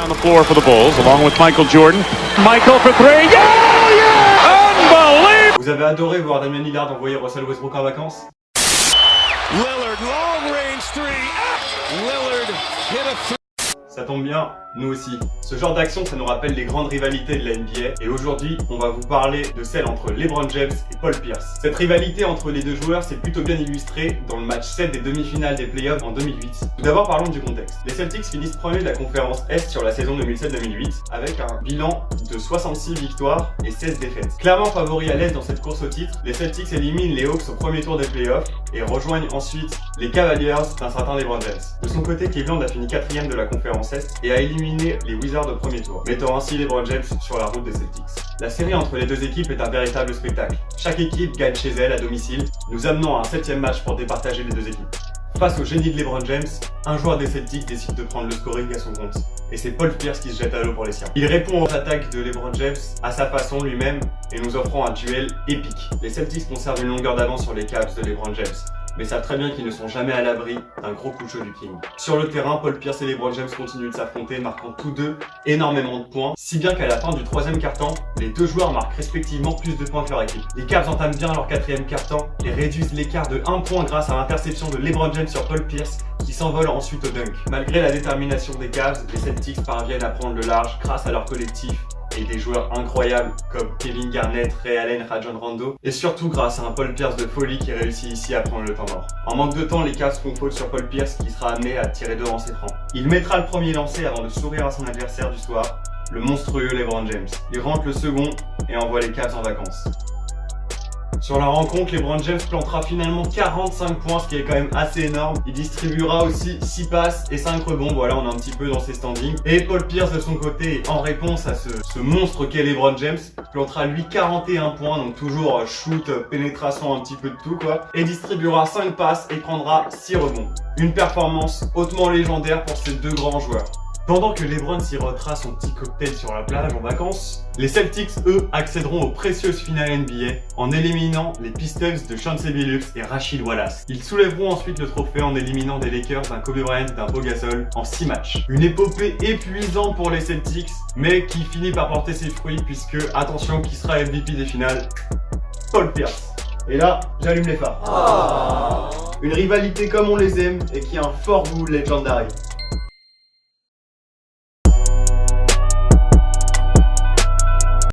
on the floor for the Bulls, along with Michael Jordan. Michael for three. Yeah! Unbelievable! Vous avez adoré voir Damian Lillard envoyer Russell Westbrook en vacances? Lillard, long range three. Lillard hit a three. Ça tombe bien, nous aussi. Ce genre d'action, ça nous rappelle les grandes rivalités de la NBA. Et aujourd'hui, on va vous parler de celle entre LeBron James et Paul Pierce. Cette rivalité entre les deux joueurs s'est plutôt bien illustrée dans le match 7 des demi-finales des playoffs en 2008. Tout d'abord, parlons du contexte. Les Celtics finissent premiers de la conférence Est sur la saison 2007-2008 avec un bilan de 66 victoires et 16 défaites. Clairement favoris à l'Est dans cette course au titre, les Celtics éliminent les Hawks au premier tour des playoffs et rejoignent ensuite les Cavaliers d'un certain LeBron James. De son côté, Cleveland a fini 4ème de la conférence Est et a éliminé les Wizards au premier tour, mettant ainsi LeBron James sur la route des Celtics. La série entre les deux équipes est un véritable spectacle. Chaque équipe gagne chez elle à domicile, nous amenant à un 7ème match pour départager les deux équipes. Face au génie de LeBron James, un joueur des Celtics décide de prendre le scoring à son compte. Et c'est Paul Pierce qui se jette à l'eau pour les siens. Il répond aux attaques de LeBron James à sa façon lui-même et nous offrant un duel épique. Les Celtics conservent une longueur d'avance sur les Cavs de LeBron James, mais savent très bien qu'ils ne sont jamais à l'abri d'un gros coup de chaud du King. Sur le terrain, Paul Pierce et LeBron James continuent de s'affronter, marquant tous deux énormément de points, si bien qu'à la fin du 3ème quart-temps, les deux joueurs marquent respectivement plus de points que leur équipe. Les Cavs entament bien leur 4ème quart-temps et réduisent l'écart de 1 point grâce à l'interception de LeBron James sur Paul Pierce, qui s'envole ensuite au dunk. Malgré la détermination des Cavs, les Celtics parviennent à prendre le large grâce à leur collectif et des joueurs incroyables comme Kevin Garnett, Ray Allen, Rajon Rondo, et surtout grâce à un Paul Pierce de folie qui réussit ici à prendre le temps mort. En manque de temps, les Cavs font faute sur Paul Pierce qui sera amené à tirer devant ses francs. Il mettra le premier lancer avant de sourire à son adversaire du soir, le monstrueux LeBron James. Il rentre le second et envoie les Cavs en vacances. Sur la rencontre, LeBron James plantera finalement 45 points, ce qui est quand même assez énorme. Il distribuera aussi 6 passes et 5 rebonds, voilà, on est un petit peu dans ses standings. Et Paul Pierce de son côté, en réponse à ce monstre qu'est LeBron James, plantera lui 41 points, donc toujours shoot, pénétration, un petit peu de tout quoi. Et distribuera 5 passes et prendra 6 rebonds. Une performance hautement légendaire pour ces deux grands joueurs. Pendant que LeBron sirotera son petit cocktail sur la plage en vacances, les Celtics, eux, accéderont aux précieuses finales NBA en éliminant les Pistons de Chauncey Billups et Rasheed Wallace. Ils soulèveront ensuite le trophée en éliminant des Lakers, d'un Kobe Bryant et d'un Pau Gasol en 6 matchs. Une épopée épuisante pour les Celtics, mais qui finit par porter ses fruits puisque, attention, qui sera MVP des finales? Paul Pierce. Et là, j'allume les phares. Une rivalité comme on les aime et qui a un fort goût legendary.